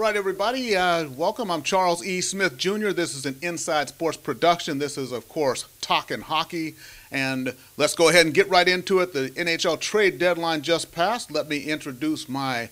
right, everybody. Welcome. I'm Charles E. Smith Jr. This is an Inside Sports production. This is, of course, Talkin' Hockey. And let's go ahead and get right into it. The NHL trade deadline just passed. Let me introduce my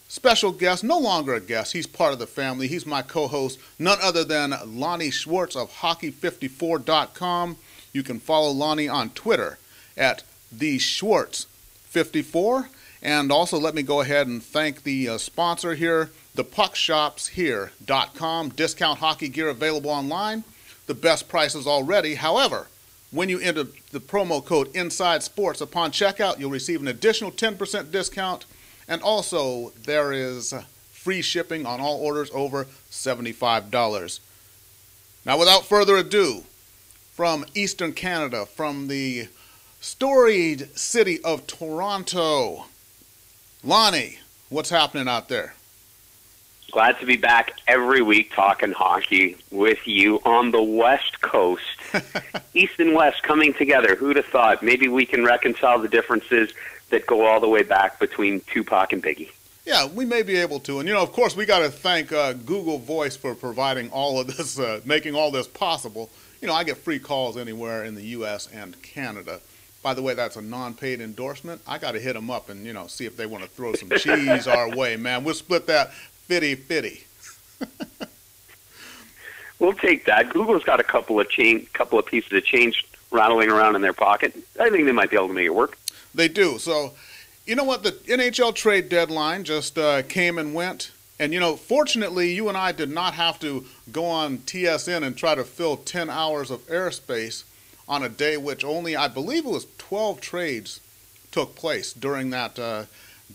special guest. No longer a guest. He's part of the family. He's my co-host, none other than Lonnie Schwartz of Hockey54.com. You can follow Lonnie on Twitter at TheSchwartz54. And also let me go ahead and thank the sponsor here, thepuckshopshere.com. Discount hockey gear available online. The best prices already. However, when you enter the promo code Inside Sports upon checkout, you'll receive an additional 10% discount. And also, there is free shipping on all orders over $75. Now, without further ado, from Eastern Canada, from the storied city of Toronto, Lonnie, what's happening out there? Glad to be back every week talking hockey with you on the West Coast. East and West coming together. Who'd have thought? Maybe we can reconcile the differences that go all the way back between Tupac and Biggie. Yeah, we may be able to. And, of course, we got to thank Google Voice for providing all of this, making all this possible. I get free calls anywhere in the U.S. and Canada. By the way, that's a non-paid endorsement. I got to hit them up and, see if they want to throw some cheese our way, man. We'll split that 50-50. We'll take that. Google's got a couple of pieces of change rattling around in their pocket. I think they might be able to make it work. They do. So, you know what? The NHL trade deadline just came and went. And, fortunately, you and I did not have to go on TSN and try to fill 10 hours of airspace on a day which only, I believe it was 12 trades took place during that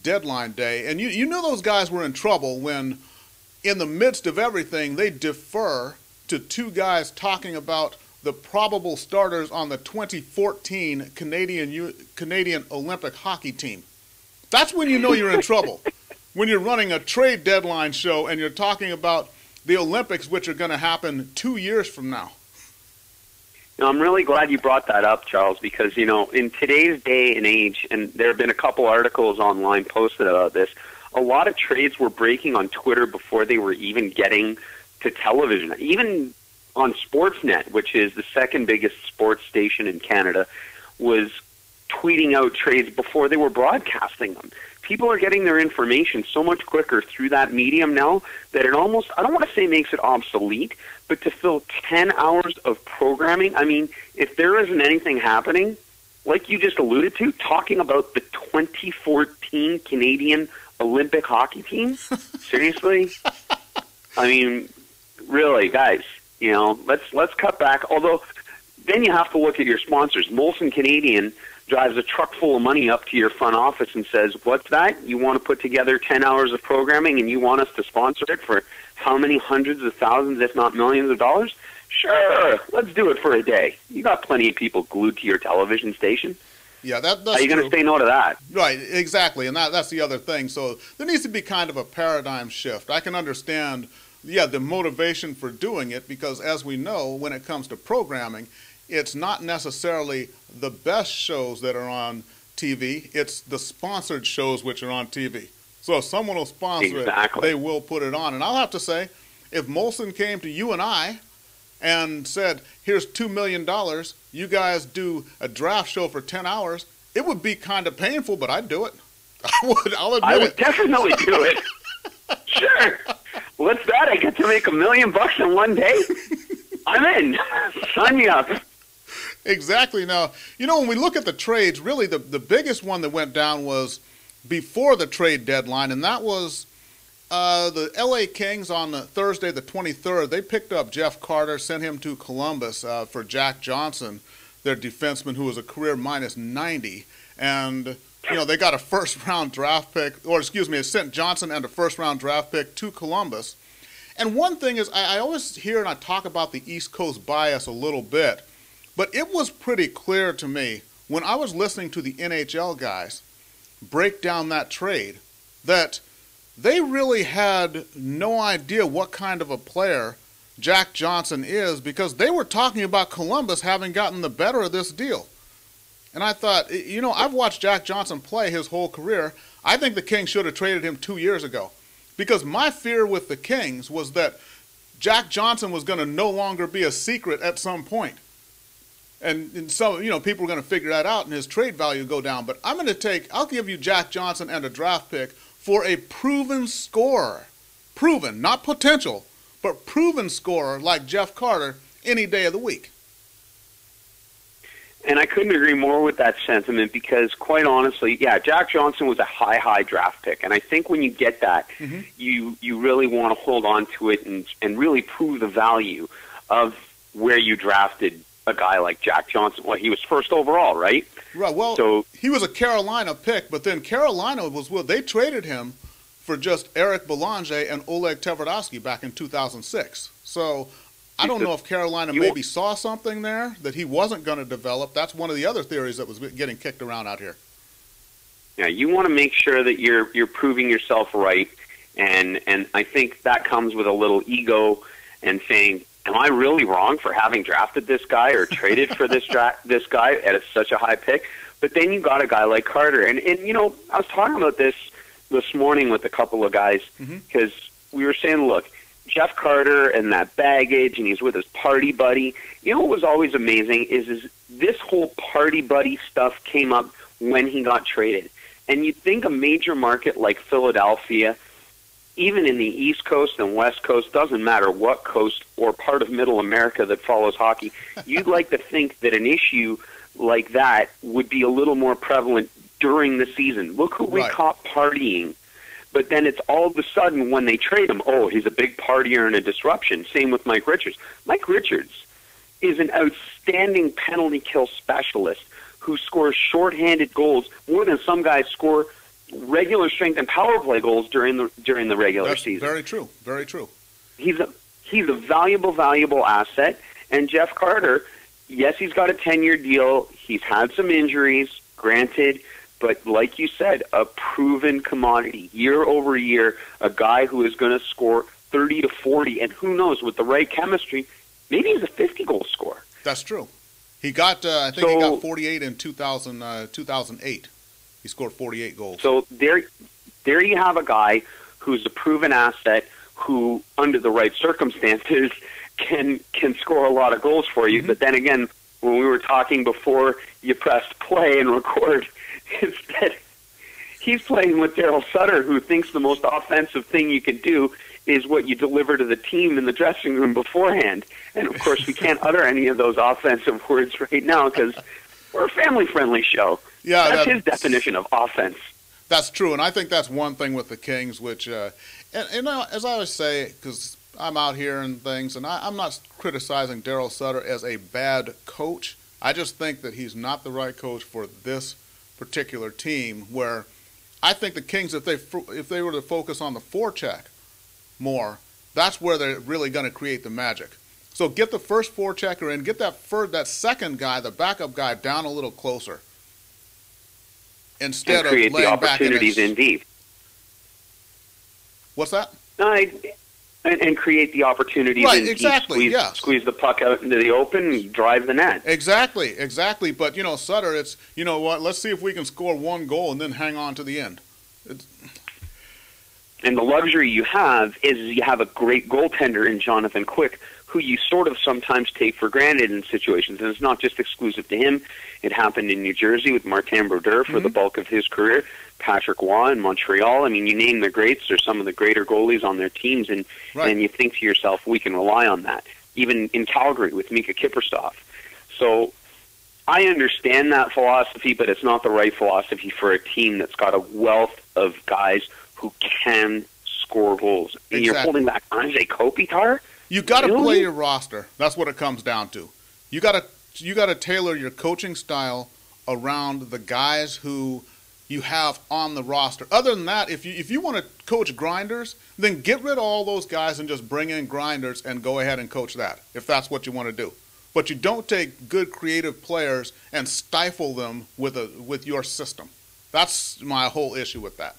deadline day. And you knew those guys were in trouble when, in the midst of everything, they defer to two guys talking about the probable starters on the 2014 Canadian Olympic hockey team. That's when you know you're in trouble. When you're running a trade deadline show and you're talking about the Olympics, which are going to happen 2 years from now. I'm really glad you brought that up, Charles, because, in today's day and age, and there have been a couple articles online posted about this, a lot of trades were breaking on Twitter before they were even getting to television. Even on Sportsnet, which is the second biggest sports station in Canada, was tweeting out trades before they were broadcasting them. People are getting their information so much quicker through that medium now that it almost, I don't want to say makes it obsolete, but to fill 10 hours of programming, I mean, if there isn't anything happening, like you just alluded to, talking about the 2014 Canadian Olympic hockey team, seriously? I mean, really, guys, let's cut back. Although, then you have to look at your sponsors. Molson Canadian drives a truck full of money up to your front office and says, what's that? You want to put together 10 hours of programming and you want us to sponsor it for how many hundreds of thousands, if not millions of dollars? Sure, let's do it for a day. You got plenty of people glued to your television station. Yeah, that's How are you going to say no to that? Right, exactly, and that's the other thing. So there needs to be kind of a paradigm shift. I can understand, the motivation for doing it because, as we know, when it comes to programming, it's not necessarily the best shows that are on TV. It's the sponsored shows which are on TV. So if someone will sponsor it, they will put it on. And I'll have to say, if Molson came to you and I and said, here's $2 million, you guys do a draft show for 10 hours, it would be kind of painful, but I'd do it. I'll admit it. I would definitely do it. Sure. What's that? I get to make $1 million in one day? I'm in. Sign me up. Exactly. Now, when we look at the trades, really the biggest one that went down was before the trade deadline, and that was the L.A. Kings on Thursday the 23rd. They picked up Jeff Carter, sent him to Columbus for Jack Johnson, their defenseman who was a career minus 90. And, they got a first-round draft pick, it sent Johnson and a first-round draft pick to Columbus. And one thing is, I always hear and I talk about the East Coast bias a little bit, but it was pretty clear to me when I was listening to the NHL guys break down that trade that they really had no idea what kind of a player Jack Johnson is because they were talking about Columbus having gotten the better of this deal. And I thought, I've watched Jack Johnson play his whole career. I think the Kings should have traded him 2 years ago Because my fear with the Kings was that Jack Johnson was going to no longer be a secret at some point. And so, people are going to figure that out and his trade value go down. But I'll give you Jack Johnson and a draft pick for a proven scorer. Proven, not potential, but proven scorer like Jeff Carter any day of the week. And I couldn't agree more with that sentiment because, quite honestly, yeah, Jack Johnson was a high draft pick. And I think when you get that, you really want to hold on to it and really prove the value of where you drafted a guy like Jack Johnson. Well, he was first overall, right? Right. Well, so he was a Carolina pick, but then Carolina they traded him for just Eric Belanger and Oleg Tverdovsky back in 2006. So I don't know if Carolina maybe saw something there that he wasn't going to develop. That's one of the other theories that was getting kicked around out here. Yeah, you want to make sure that you're proving yourself right, and I think that comes with a little ego and saying, am I really wrong for having drafted this guy or traded for this guy at such a high pick? But then you got a guy like Carter, and I was talking about this morning with a couple of guys because we were saying, look, Jeff Carter and that baggage, and he's with his party buddy. You know what was always amazing is this whole party buddy stuff came up when he got traded. And you'd think a major market like Philadelphia, even in the East Coast and West Coast, doesn't matter what coast or part of Middle America that follows hockey, you'd like to think that an issue like that would be a little more prevalent during the season. Look who we caught partying. But then it's all of a sudden when they trade him, oh, he's a big partier and a disruption. Same with Mike Richards. Mike Richards is an outstanding penalty kill specialist who scores shorthanded goals more than some guys score regular strength and power play goals during the regular season. Very true. Very true. He's a valuable asset. And Jeff Carter, yes, he's got a 10-year deal. He's had some injuries, granted. But like you said, a proven commodity, year over year, a guy who is going to score 30 to 40, and who knows, with the right chemistry, maybe he's a 50-goal scorer. That's true. He got, I think he got 48 in 2008. He scored 48 goals. So there you have a guy who's a proven asset who, under the right circumstances, can score a lot of goals for you. But then again, when we were talking before you pressed play and record, instead, he's playing with Daryl Sutter, who thinks the most offensive thing you can do is what you deliver to the team in the dressing room beforehand. And, of course, we can't utter any of those offensive words right now because we're a family-friendly show. Yeah, that's his definition of offense. That's true, and I think that's one thing with the Kings, which, as I always say, because I'm out here and things, and I'm not criticizing Daryl Sutter as a bad coach. I just think that he's not the right coach for this particular team, where I think the Kings, if they were to focus on the forecheck more, that's where they're really going to create the magic. So get the first forechecker in, get that second guy, the backup guy, down a little closer instead of laying back. Create the opportunities in deep. What's that? And create the opportunities right, in exactly, deep. Squeeze the puck out into the open and drive the net. Exactly. But, Sutter, it's, you know what, let's see if we can score one goal and then hang on to the end. And the luxury you have is you have a great goaltender in Jonathan Quick, who you sort of sometimes take for granted in situations. And it's not just exclusive to him. It happened in New Jersey with Martin Brodeur for the bulk of his career. Patrick Waugh in Montreal. I mean, you name the greats. They're some of the greater goalies on their teams, and you think to yourself, we can rely on that. Even in Calgary with Mika Kiprusoff. So I understand that philosophy, but it's not the right philosophy for a team that's got a wealth of guys who can score goals. And you're holding back Andrei Kopitar? You got to play your roster. That's what it comes down to. You got to tailor your coaching style around the guys who you have on the roster. Other than that, if you want to coach grinders, then get rid of all those guys and just bring in grinders and go ahead and coach that, if that's what you want to do. But you don't take good creative players and stifle them with your system. That's my whole issue with that.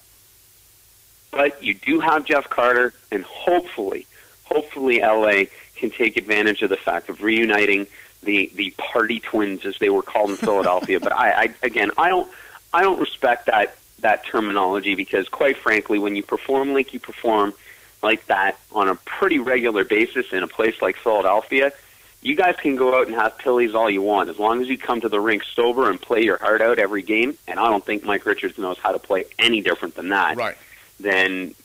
But you do have Jeff Carter, and hopefully LA can take advantage of the fact of reuniting the party twins, as they were called in Philadelphia. But I don't respect that terminology because, quite frankly, when you perform like you perform like that on a pretty regular basis in a place like Philadelphia, you guys can go out and have pillies all you want. As long as you come to the rink sober and play your heart out every game, and I don't think Mike Richards knows how to play any different than that, right, then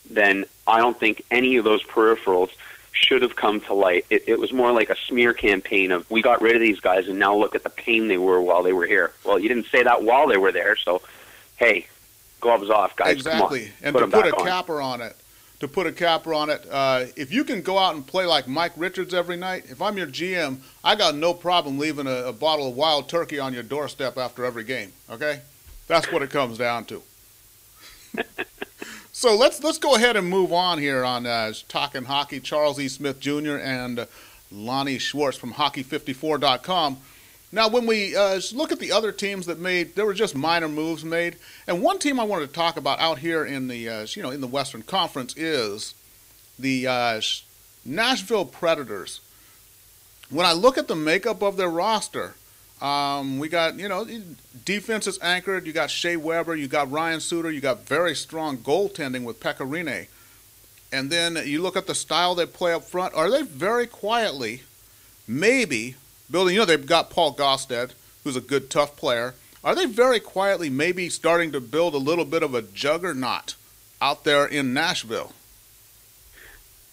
I don't think any of those peripherals should have come to light. It was more like a smear campaign of, we got rid of these guys, and now look at the pain they were while they were here. Well, you didn't say that while they were there, so, hey, gloves off, guys. Exactly. Come on. And to put a capper on it, if you can go out and play like Mike Richards every night, if I'm your GM, I got no problem leaving a bottle of wild turkey on your doorstep after every game, okay? That's what it comes down to. So let's go ahead and move on here on Talkin' Hockey. Charles E. Smith Jr. and Lonnie Schwartz from Hockey54.com. Now, when we look at the other teams that there were just minor moves made, and one team I wanted to talk about out here in the in the Western Conference is the Nashville Predators. When I look at the makeup of their roster, we got defense is anchored. You got Shea Weber, you got Ryan Suter, you got very strong goaltending with Pekka Rinne, and then you look at the style they play up front. Are they very quietly, maybe? Building, they've got Paul Gosted, who's a good, tough player. Are they very quietly maybe starting to build a little bit of a juggernaut out there in Nashville?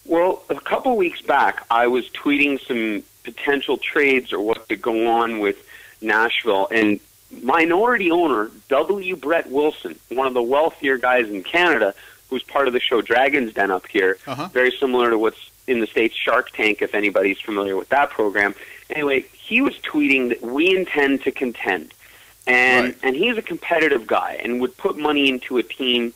Well, a couple weeks back, I was tweeting some potential trades or what could go on with Nashville, and minority owner W. Brett Wilson, one of the wealthier guys in Canada, who's part of the show Dragon's Den up here, very similar to what's in the States Shark Tank, if anybody's familiar with that program. Anyway, he was tweeting that we intend to contend. And he's a competitive guy and would put money into a team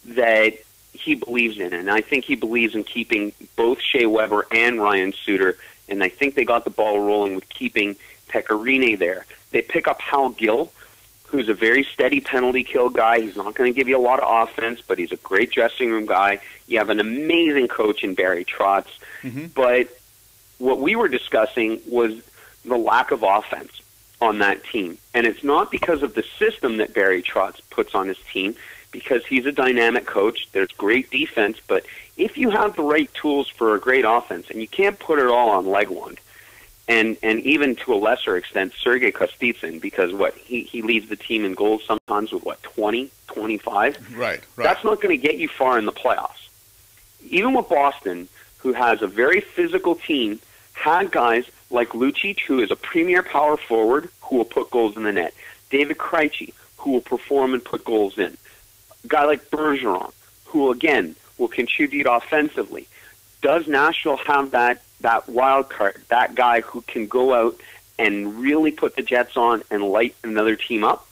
that he believes in. And I think he believes in keeping both Shea Weber and Ryan Suter. And I think they got the ball rolling with keeping Pekka Rinne there. They pick up Hal Gill, who's a very steady penalty kill guy. He's not going to give you a lot of offense, but he's a great dressing room guy. You have an amazing coach in Barry Trotz. But what we were discussing was the lack of offense on that team. And it's not because of the system that Barry Trotz puts on his team, because he's a dynamic coach. There's great defense, but if you have the right tools for a great offense, and you can't put it all on Legwand, and even to a lesser extent, Sergei Kostitsyn, because he leads the team in goals sometimes with 20, 25? Right. That's not going to get you far in the playoffs. Even with Boston, who has a very physical team, had guys like Lucic, who is a premier power forward, who will put goals in the net. David Krejci, who will perform and put goals in. A guy like Bergeron, who, again, will contribute offensively. Does Nashville have that wild card, that guy who can go out and really put the Jets on and light another team up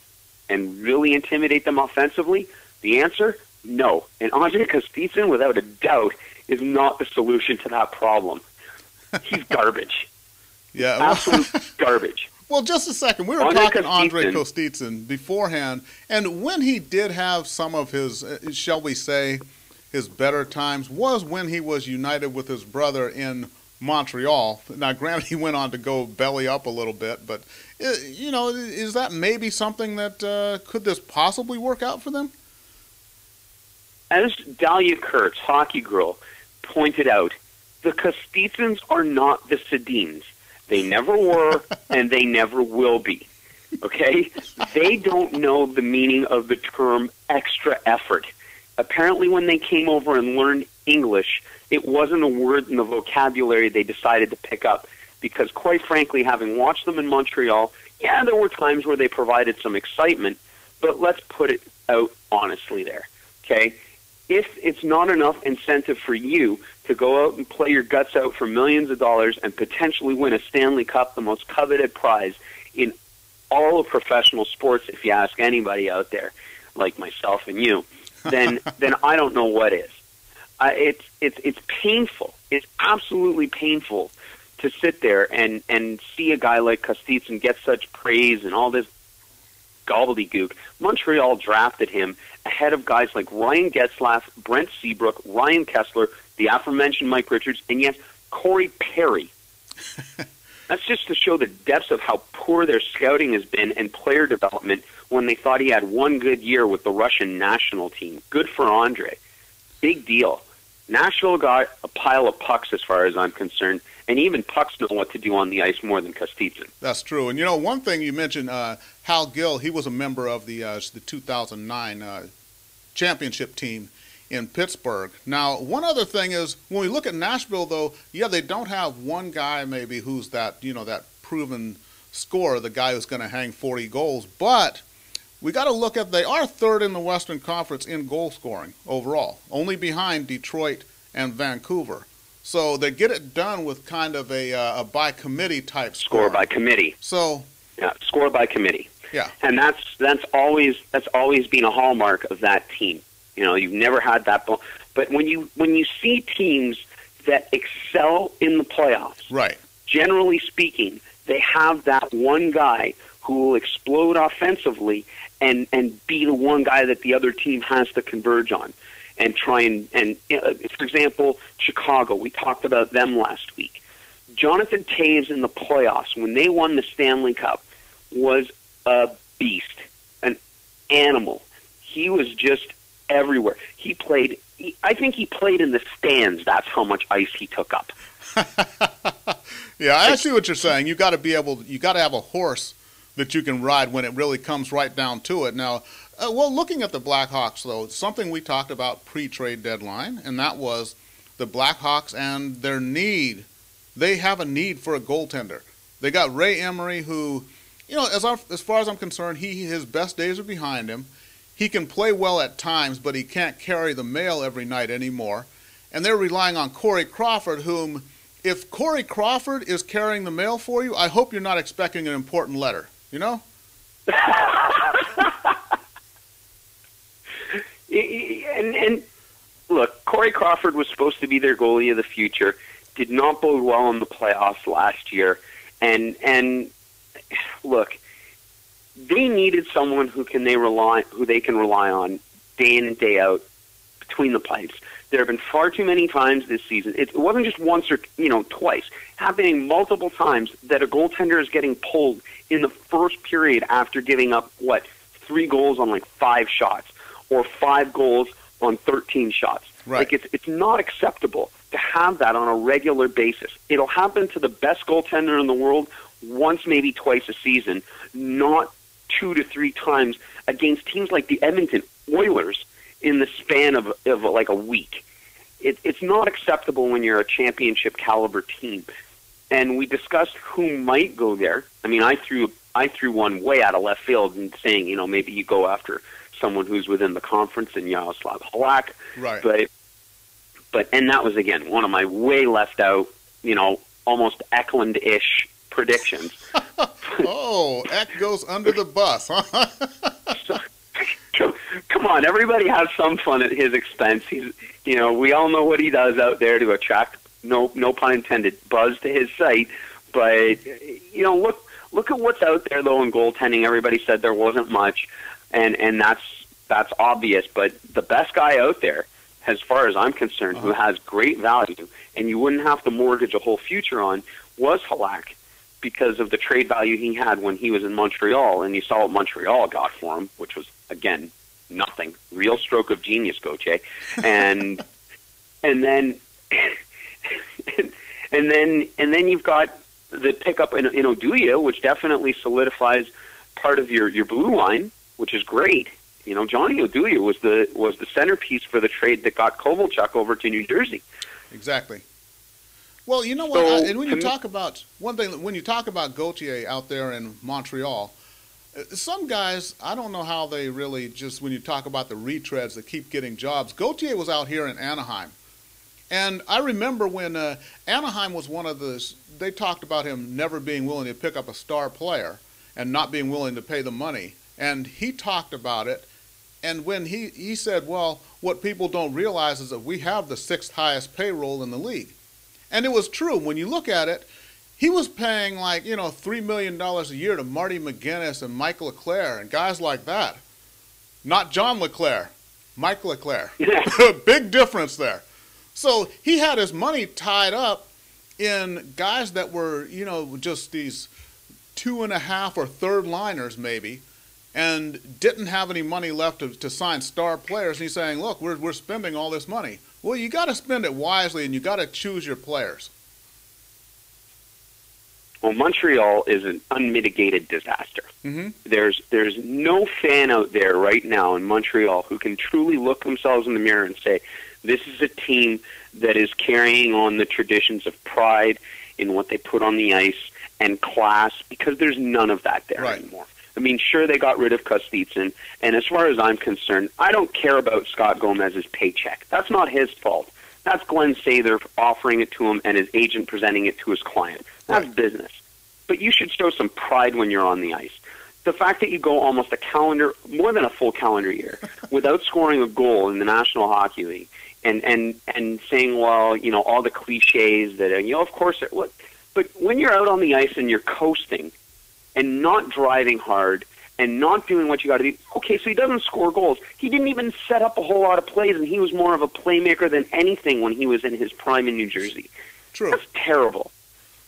and really intimidate them offensively? The answer, no. And Andre Kostitsyn, without a doubt, is not the solution to that problem. He's garbage. Yeah, absolute garbage. Well, just a second. We were talking Andre Kostitsyn beforehand, and when he did have some of his, shall we say, his better times was when he was united with his brother in Montreal. Now, granted, he went on to go belly up a little bit, but, is that maybe something that could this possibly work out for them? As Dahlia Kurtz, Hockey Girl, pointed out, the Kostitsyns are not the Sedins. They never were, and they never will be. Okay? They don't know the meaning of the term extra effort. Apparently, when they came over and learned English, it wasn't a word in the vocabulary they decided to pick up. Because, quite frankly, having watched them in Montreal, yeah, there were times where they provided some excitement, but let's put it out honestly there. Okay? If it's not enough incentive for you to go out and play your guts out for millions of dollars and potentially win a Stanley Cup, the most coveted prize in all of professional sports, if you ask anybody out there, like myself and you, then I don't know what is. It's painful. It's absolutely painful to sit there and see a guy like Kostitsyn get such praise and all this gobbledygook. Montreal drafted him ahead of guys like Ryan Getzlaf, Brent Seabrook, Ryan Kessler, the aforementioned Mike Richards, and yes, Corey Perry. That's just to show the depths of how poor their scouting has been and player development when they thought he had one good year with the Russian national team. Good for Andre. Big deal. Nashville got a pile of pucks as far as I'm concerned, and even pucks know what to do on the ice more than Kostitsyn. That's true. And, you know, one thing you mentioned, Hal Gill, he was a member of the 2009 championship team in Pittsburgh. Now, one other thing is, when we look at Nashville, though, yeah, they don't have one guy maybe who's that, you know, that proven scorer, the guy who's going to hang 40 goals, but we got to look at, they are third in the Western Conference in goal scoring overall, only behind Detroit and Vancouver. So they get it done with kind of a by committee type score by committee. So yeah, score by committee. Yeah, and that's always been a hallmark of that team. You know, you've never had that, but when you see teams that excel in the playoffs, right? Generally speaking, they have that one guy who will explode offensively and be the one guy that the other team has to converge on and try and for example, Chicago, we talked about them last week. Jonathan Toews in the playoffs, when they won the Stanley Cup, was a beast, an animal. He was just everywhere. I think he played in the stands. That's how much ice he took up. Yeah, I see what you're saying. You got to have a horse that you can ride when it really comes right down to it. Now, well, looking at the Blackhawks, though, something we talked about pre-trade deadline, and that was the Blackhawks and their need. They have a need for a goaltender. They got Ray Emery, who, you know, as far as I'm concerned, his best days are behind him. He can play well at times, but he can't carry the mail every night anymore. And they're relying on Corey Crawford, whom, if Corey Crawford is carrying the mail for you, I hope you're not expecting an important letter. You know? and look, Corey Crawford was supposed to be their goalie of the future. Did not bode well in the playoffs last year. And look, they needed someone who they can rely on day in and day out between the pipes. There have been far too many times this season. It wasn't just once or twice, happening multiple times that a goaltender is getting pulled in the first period after giving up 3 goals on 5 shots, or 5 goals on 13 shots. Right. It's not acceptable to have that on a regular basis. It'll happen to the best goaltender in the world once, maybe twice a season, not 2 to 3 times against teams like the Edmonton Oilers in the span of a week. It's not acceptable when you're a championship caliber team. And we discussed who might go there. I mean, I threw one way out of left field and saying, maybe you go after someone who's within the conference in Yaroslav Halak. Right. But that was, again, one of my way left out, almost Eklund-ish predictions. Oh, Eck goes under the bus, huh? Come on, everybody has some fun at his expense. He's, we all know what he does out there to attract, no pun intended, buzz to his site. But look at what's out there though in goaltending. Everybody said there wasn't much, and that's obvious. But the best guy out there, as far as I'm concerned, who has great value, and you wouldn't have to mortgage a whole future on, was Halak, because of the trade value he had when he was in Montreal, and you saw what Montreal got for him, which was, again, nothing. Real stroke of genius, Gauthier. And then you've got the pickup in Oduya, which definitely solidifies part of your blue line, which is great. Johnny Oduya was the centerpiece for the trade that got Kovalchuk over to New Jersey. Exactly. Well, you know what? And when you talk about when you talk about Gauthier out there in Montreal, some guys, I don't know how they really just, when you talk about the retreads that keep getting jobs. Gauthier was out here in Anaheim, and I remember when Anaheim was one of they talked about him never being willing to pick up a star player and not being willing to pay the money, and he talked about it. And when he said, well, what people don't realize is that we have the 6th highest payroll in the league. And it was true. When you look at it, he was paying $3 million a year to Marty McGuinness and Mike LeClaire and guys like that. Not John LeClaire, Mike LeClaire. Yeah. Big difference there. So he had his money tied up in guys that were, just these 2.5 or third liners maybe. and didn't have any money left to sign star players. And he's saying, look, we're spending all this money. Well, you got to spend it wisely, and you got to choose your players. Well, Montreal is an unmitigated disaster. Mm-hmm. There's no fan out there right now in Montreal who can truly look themselves in the mirror and say, this is a team that is carrying on the traditions of pride in what they put on the ice and class, because there's none of that there anymore. I mean, sure, they got rid of Kostitsyn, and as far as I'm concerned, I don't care about Scott Gomez's paycheck. That's not his fault. That's Glenn Sather offering it to him and his agent presenting it to his client. That's business. But you should show some pride when you're on the ice. The fact that you go almost more than a full calendar year, without scoring a goal in the National Hockey League, and saying, well, you know, all the cliches that, you know, of course, but when you're out on the ice and you're coasting and not driving hard and not doing what you got to do, okay, so he doesn't score goals. He didn't even set up a whole lot of plays, and he was more of a playmaker than anything when he was in his prime in New Jersey. True. That's terrible.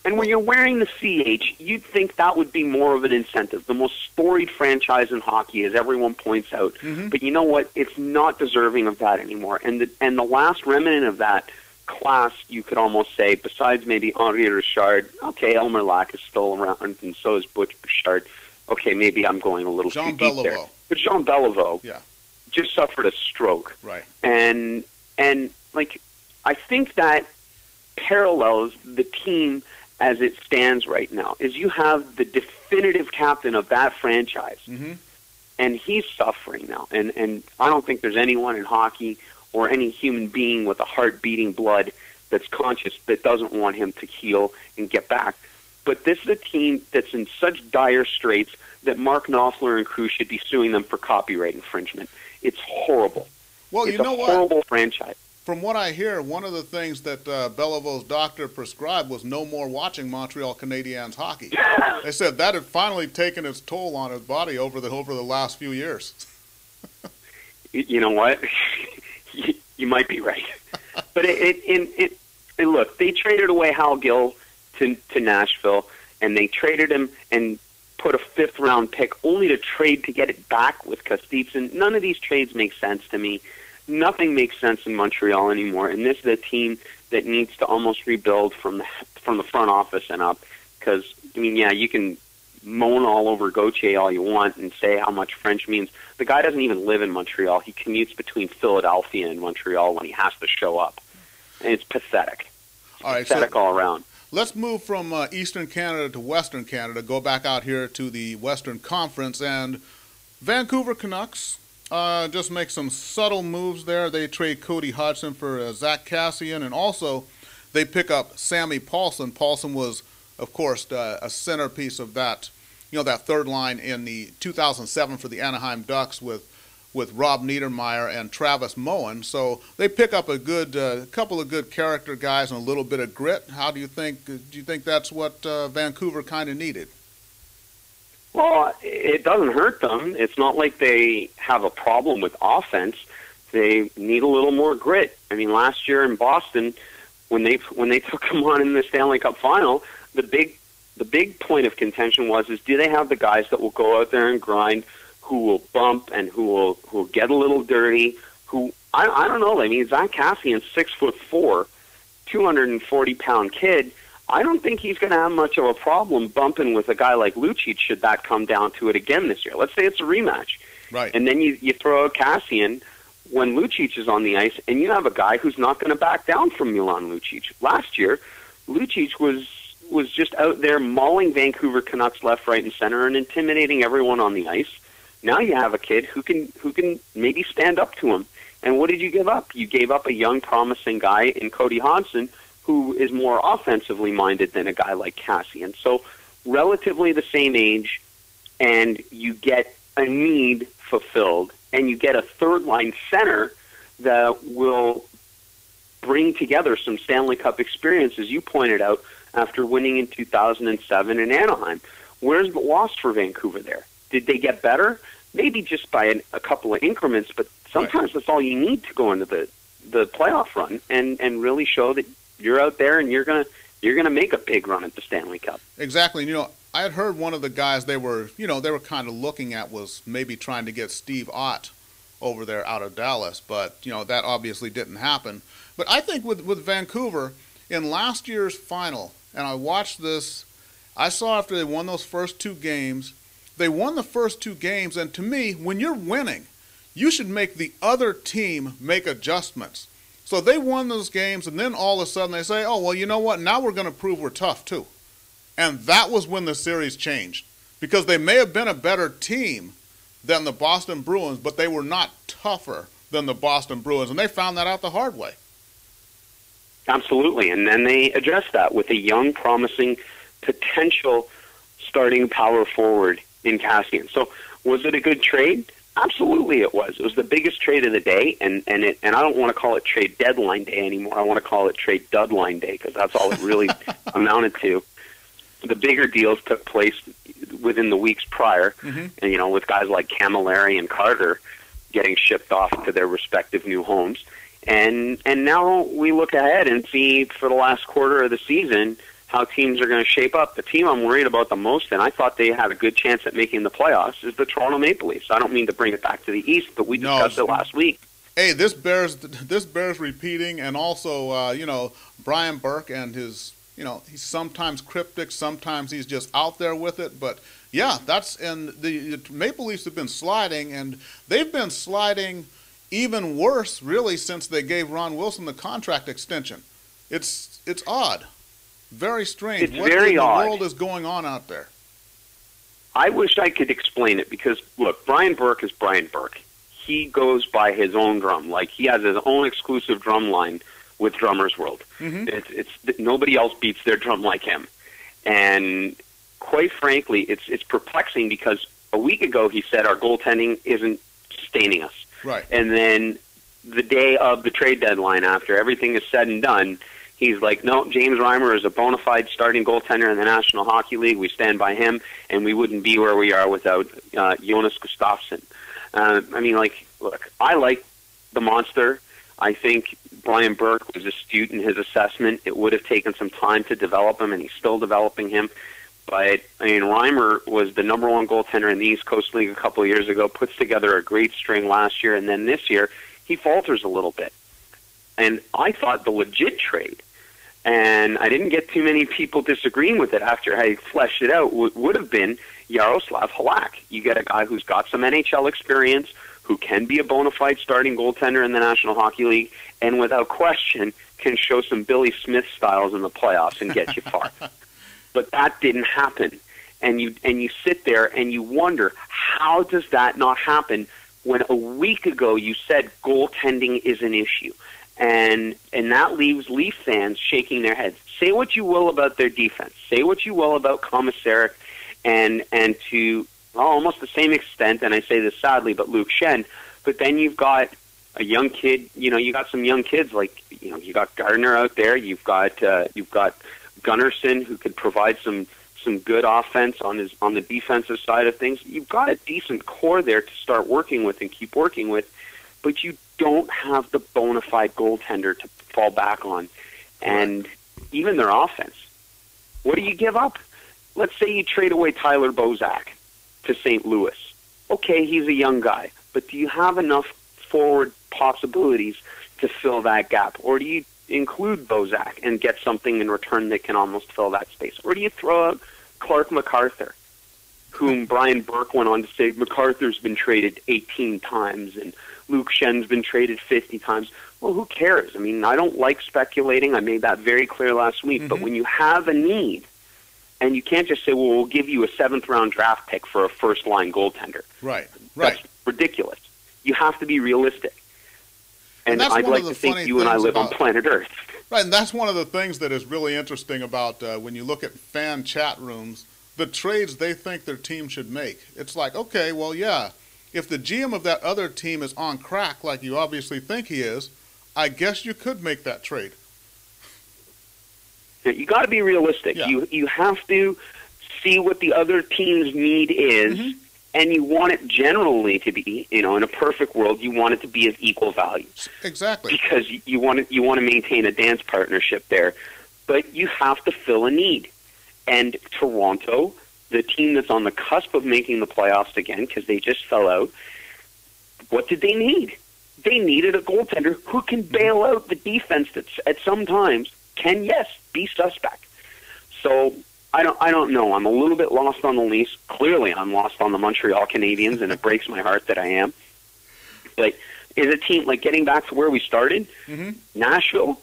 And when you're wearing the CH, you'd think that would be more of an incentive. The most storied franchise in hockey, as everyone points out. Mm-hmm. But you know what? It's not deserving of that anymore. And the last remnant of that class, you could almost say, besides maybe Henri Richard, okay, Elmer Lack is still around, and so is Butch Bouchard. Okay, maybe I'm going a little too deep there. But Jean Beliveau just suffered a stroke. Right. And like, I think that parallels the team as it stands right now. Is you have the definitive captain of that franchise, and he's suffering now. And I don't think there's anyone in hockey or any human being with a heart-beating blood that's conscious that doesn't want him to heal and get back. But this is a team that's in such dire straits that Mark Knopfler and crew should be suing them for copyright infringement. It's horrible. Well, it's you know a horrible franchise. From what I hear, one of the things that Beliveau's doctor prescribed was no more watching Montreal Canadiens hockey. They said that had finally taken its toll on his body over the last few years. You know what? You might be right. But look, they traded away Hal Gill to Nashville, and they traded him and put a fifth-round pick only to trade to get it back with Kostitsyn. None of these trades make sense to me. Nothing makes sense in Montreal anymore, and this is a team that needs to almost rebuild from the front office and up. Because, I mean, yeah, you can moan all over Gauthier all you want and say how much French means. The guy doesn't even live in Montreal. He commutes between Philadelphia and Montreal when he has to show up. And it's pathetic. Pathetic all around. Let's move from Eastern Canada to Western Canada, go back out here to the Western Conference, and Vancouver Canucks just make some subtle moves there. They trade Cody Hodgson for Zach Kassian, and also they pick up Sammy Paulson. Paulson was, of course, a centerpiece of that, that third line in the 2007 for the Anaheim Ducks with Rob Niedermeyer and Travis Moen. So they pick up a couple of good character guys and a little bit of grit. How do you think? Do you think that's what Vancouver kind of needed? Well, it doesn't hurt them. It's not like they have a problem with offense. They need a little more grit. I mean, last year in Boston, when they took them on in the Stanley Cup final, the big point of contention was do they have the guys that will go out there and grind, who will bump and who will get a little dirty? Who I don't know. I mean, Zach Kassian, 6'4", 240-pound kid. I don't think he's going to have much of a problem bumping with a guy like Lucic should that come down to it again this year. Let's say it's a rematch. Right. And then you throw out Kassian when Lucic is on the ice, and you have a guy who's not going to back down from Milan Lucic. Last year, Lucic was just out there mauling Vancouver Canucks left, right, and center and intimidating everyone on the ice. Now you have a kid who can maybe stand up to him. And what did you give up? You gave up a young, promising guy in Cody Hodgson, who is more offensively minded than a guy like Kassian. So relatively the same age, and you get a need fulfilled, and you get a third-line center that will bring together some Stanley Cup experience, as you pointed out, after winning in 2007 in Anaheim. Where's the loss for Vancouver there? Did they get better? Maybe just by a couple of increments, but sometimes that's all you need to go into the playoff run and really show that you're out there and you're going to you're going to make a big run at the Stanley Cup. Exactly. And, I had heard one of the guys they were kind of looking at was maybe trying to get Steve Ott over there out of Dallas, but, that obviously didn't happen. But I think with Vancouver, in last year's final, and I watched this, I saw after they won those first 2 games, they won the first 2 games, and to me, when you're winning, you should make the other team make adjustments. So they won those games, and then all of a sudden they say, oh, well, you know what, now we're going to prove we're tough too. And that was when the series changed, because they may have been a better team than the Boston Bruins, but they were not tougher than the Boston Bruins, and they found that out the hard way. Absolutely, and then they addressed that with a young, promising, potential starting power forward in Cassian. So was it a good trade? Absolutely it was. It was the biggest trade of the day, and I don't want to call it trade deadline day anymore. I want to call it trade deadline day, because that's all it really amounted to. The bigger deals took place within the weeks prior, and, with guys like Camilleri and Carter getting shipped off to their respective new homes. And now we look ahead and see for the last quarter of the season how teams are going to shape up. The team I'm worried about the most, and I thought they had a good chance at making the playoffs, is the Toronto Maple Leafs. I don't mean to bring it back to the East, but we discussed it last week. Hey, this bears repeating, and also, Brian Burke and his, he's sometimes cryptic, sometimes he's just out there with it, but yeah, and the Maple Leafs have been sliding, and they've been sliding even worse, really, since they gave Ron Wilson the contract extension. It's odd. Very strange. It's very odd. What in the world is going on out there? I wish I could explain it, because, look, Brian Burke is Brian Burke. He goes by his own drum. Like, he has his own exclusive drum line with Drummers World. It's nobody else beats their drum like him. And quite frankly, it's perplexing, because a week ago he said our goaltending isn't sustaining us. Right. And then the day of the trade deadline, after everything is said and done, he's like, no, James Reimer is a bona fide starting goaltender in the National Hockey League. We stand by him, and we wouldn't be where we are without Jonas Gustafsson. Look, I like the monster. I think Brian Burke was astute in his assessment. It would have taken some time to develop him, and he's still developing him. But, Reimer was the #1 goaltender in the East Coast League a couple of years ago, puts together a great string last year, and then this year he falters a little bit. And I thought the legit trade, and I didn't get too many people disagreeing with it after I fleshed it out, would have been Yaroslav Halak. You get a guy who's got some NHL experience, who can be a bona fide starting goaltender in the National Hockey League, and without question can show some Billy Smith styles in the playoffs and get you far. But that didn't happen. And you sit there and you wonder, how does that not happen when a week ago you said goaltending is an issue? And that leaves Leaf fans shaking their heads. Say what you will about their defense. Say what you will about Komisarek, and to almost the same extent, and I say this sadly, but Luke Schenn. But then you've got a young kid. You got some young kids like you got Gardner out there. You've got Gunnarsson, who could provide some good offense on the defensive side of things. You've got a decent core there to start working with and keep working with, but you don't have the bona fide goaltender to fall back on. And even their offense. What do you give up? Let's say you trade away Tyler Bozak to St. Louis. Okay, he's a young guy, but do you have enough forward possibilities to fill that gap? Or do you include Bozak and get something in return that can almost fill that space? Or do you throw out Clark MacArthur, whom Brian Burke went on to say MacArthur's been traded 18 times and Luke Schenn's been traded 50 times? Well, who cares? I mean, I don't like speculating. I made that very clear last week. But when you have a need, and you can't just say, well, we'll give you a 7th-round draft pick for a first-line goaltender. Right. That's ridiculous. You have to be realistic. And I'd like to think you and I live on planet Earth. Right, and that's one of the things that is really interesting about when you look at fan chat rooms, the trades they think their team should make. It's like, okay, well, yeah, if the GM of that other team is on crack like you obviously think he is, I guess you could make that trade. You got to be realistic. Yeah. You have to see what the other team's need is, and you want it generally to be, in a perfect world, you want it to be of equal value. Exactly. Because you want to maintain a dance partnership there. but you have to fill a need. And Toronto, the team that's on the cusp of making the playoffs again because they just fell out, what did they need? They needed a goaltender who can bail out the defense that at some times can, yes, be suspect. So I don't know. I'm a little bit lost on the Leafs. Clearly, I'm lost on the Montreal Canadiens, and it breaks my heart that I am. But is a team, like, getting back to where we started, Nashville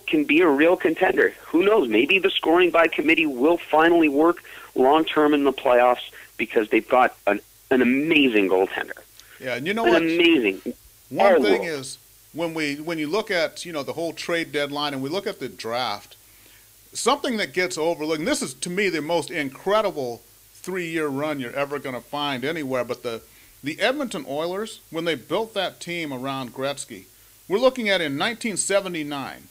can be a real contender. Who knows? Maybe the scoring by committee will finally work long-term in the playoffs because they've got an amazing goaltender. Yeah, and you know what? Amazing. One thing is, when you look at, the whole trade deadline and we look at the draft, something that gets overlooked, and this is, to me, the most incredible 3-year run you're ever going to find anywhere, but the Edmonton Oilers, when they built that team around Gretzky, we're looking at in 1979,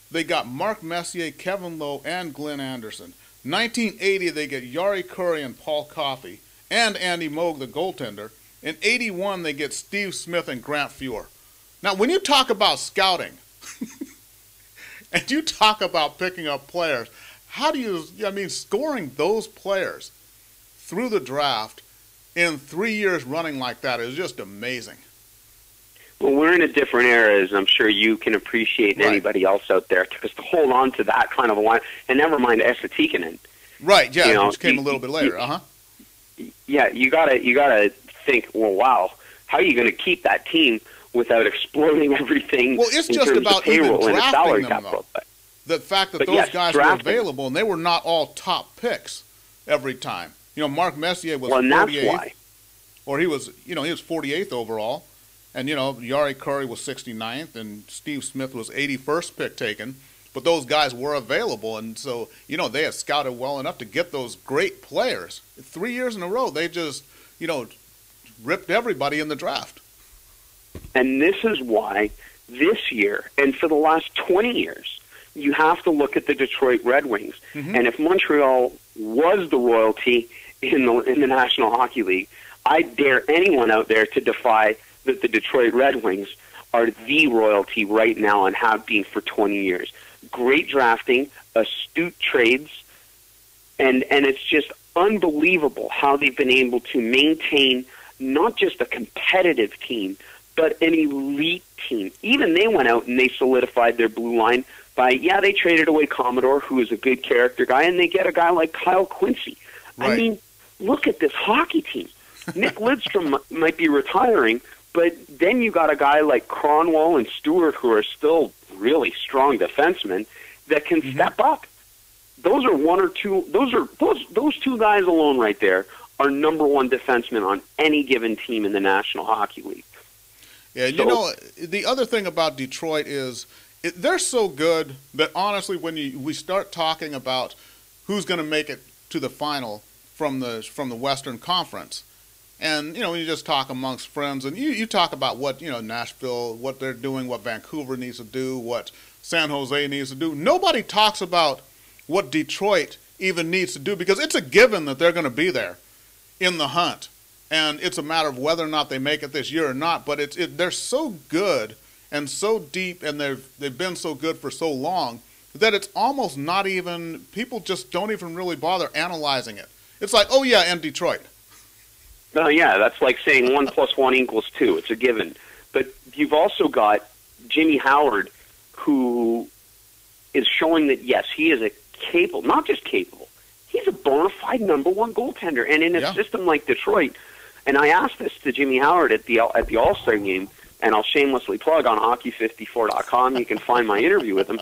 they got Mark Messier, Kevin Lowe, and Glenn Anderson. 1980, they get Yari Curry and Paul Coffey, and Andy Moog, the goaltender. In 81, they get Steve Smith and Grant Fuhr. Now, when you talk about scouting, and you talk about picking up players, scoring those players through the draft in 3 years running like that is just amazing. Well, we're in a different era, as I'm sure you can appreciate, and anybody else out there, because to hold on to that kind of a line, and never mind SPORTS-Talkin. Right, yeah, which came a little bit later, Yeah, you gotta think, well, wow, how are you going to keep that team without exploding everything? Well, it's just about even drafting them, though. The fact that those guys were available, and they were not all top picks every time. Mark Messier was 48th, or he was 48th overall, and Yari Curry was 69th, and Steve Smith was 81st pick taken. But those guys were available, and so they had scouted well enough to get those great players. 3 years in a row, they just ripped everybody in the draft. And this is why this year, and for the last 20 years, you have to look at the Detroit Red Wings. And if Montreal was the royalty in the National Hockey League, I dare anyone out there to defy that the Detroit Red Wings are the royalty right now and have been for 20 years. Great drafting, astute trades, and it's just unbelievable how they've been able to maintain not just a competitive team, but an elite team. Even they went out and they solidified their blue line by, they traded away Commodore, who is a good character guy, and they get a guy like Kyle Quincy. Right. I mean, look at this hockey team. Nick Lidstrom might be retiring, but then you got a guy like Cronwall and Stewart, who are still really strong defensemen that can step up. Those are one or two. Those two guys alone right there are number one defensemen on any given team in the National Hockey League. Yeah, the other thing about Detroit is they're so good that honestly, when we start talking about who's going to make it to the final from the Western Conference, and when you just talk amongst friends, and you talk about what Nashville, what they're doing, what Vancouver needs to do, what San Jose needs to do. Nobody talks about what Detroit even needs to do, because it's a given that they're going to be there in the hunt, and it's a matter of whether or not they make it this year or not. But they're so good and so deep, and they've been so good for so long that it's almost not even, people just don't even really bother analyzing it. It's like, oh yeah, and Detroit. No, yeah, that's like saying 1 + 1 = 2. It's a given. But you've also got Jimmy Howard, who is showing that, yes, he is not just capable, he's a bona fide number one goaltender. And in a system like Detroit, and I asked this to Jimmy Howard at the All-Star game, and I'll shamelessly plug on hockey54.com, you can find my interview with him.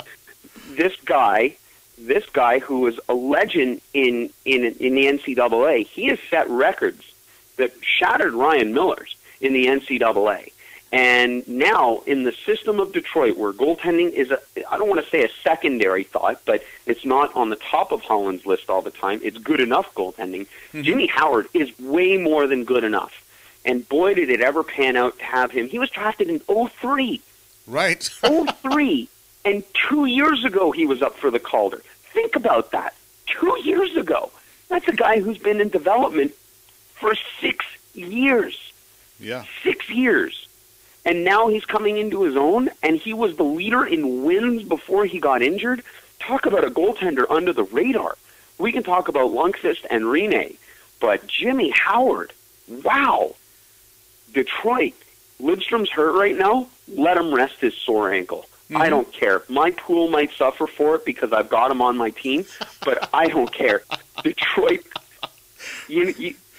This guy who is a legend in the NCAA, he has set records that shattered Ryan Miller's in the NCAA. And now, in the system of Detroit, where goaltending is, I don't want to say a secondary thought, but it's not on the top of Holland's list all the time. It's good enough goaltending. Jimmy Howard is way more than good enough. And boy, did it ever pan out to have him. He was drafted in 2003. Right. 2003. And 2 years ago, he was up for the Calder. Think about that. 2 years ago. That's a guy who's been in development for 6 years. Yeah. 6 years. And now he's coming into his own, and he was the leader in wins before he got injured. talk about a goaltender under the radar. We can talk about Lundqvist and Rinne, but Jimmy Howard, wow. Detroit, Lidstrom's hurt right now. Let him rest his sore ankle. I don't care. My pool might suffer for it because I've got him on my team, but I don't care. Detroit,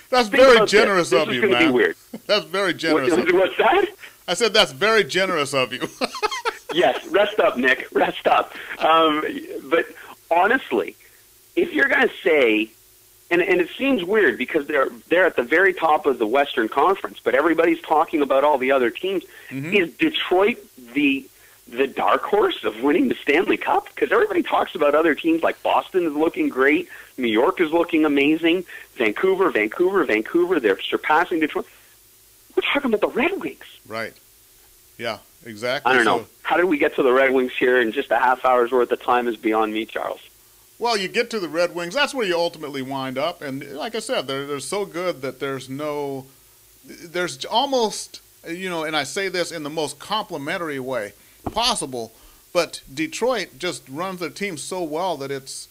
that's very generous of you, man. This is going to be weird. That's very generous of you. What's that? I said that's very generous of you. Yes, rest up, Nick. Rest up. But honestly, if you're going to say, and it seems weird because they're at the very top of the Western Conference, but everybody's talking about all the other teams. Is Detroit the dark horse of winning the Stanley Cup? Because everybody talks about other teams like Boston is looking great, New York is looking amazing, Vancouver, they're surpassing Detroit. We're talking about the Red Wings. Right. Yeah, exactly. I don't know. How did we get to the Red Wings here in just a half hour's worth of time is beyond me, Charles. Well, you get to the Red Wings. That's where you ultimately wind up. And like I said, they're so good that there's almost, and I say this in the most complimentary way possible, but Detroit just runs their team so well that it's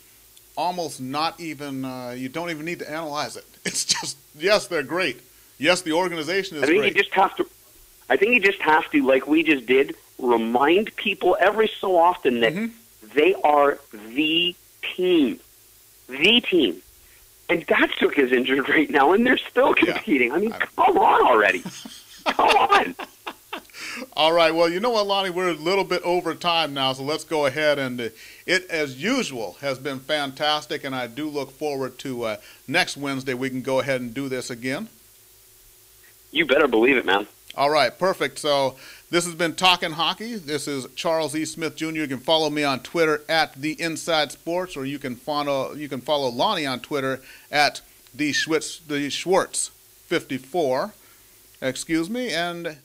almost not even, you don't even need to analyze it. It's just, yes, they're great. Yes, the organization is great. I think you just have to, like we just did, remind people every so often that they are the team. The team. And Datsuk is injured right now, and they're still competing. I mean, come on already. Come on. All right. Well, you know what, Lonnie? We're a little bit over time now, so let's go ahead. And it, as usual, has been fantastic, and I do look forward to next Wednesday we can go ahead and do this again. You better believe it, man. All right. Perfect. So this has been Talkin' Hockey. This is Charles E. Smith, Jr. You can follow me on Twitter at The Inside Sports, or you can follow Lonnie on Twitter at The Schwartz 54. Excuse me. And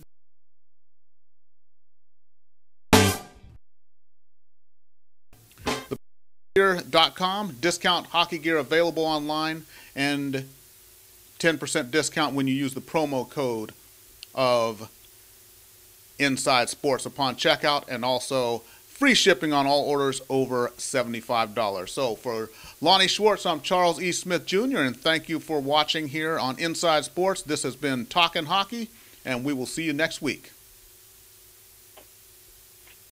thegear.com, discount hockey gear available online, and 10% discount when you use the promo code of Inside Sports upon checkout, and also free shipping on all orders over $75. So for Lonnie Schwartz, I'm Charles E. Smith, Jr., and thank you for watching here on Inside Sports. This has been Talkin' Hockey, and we will see you next week.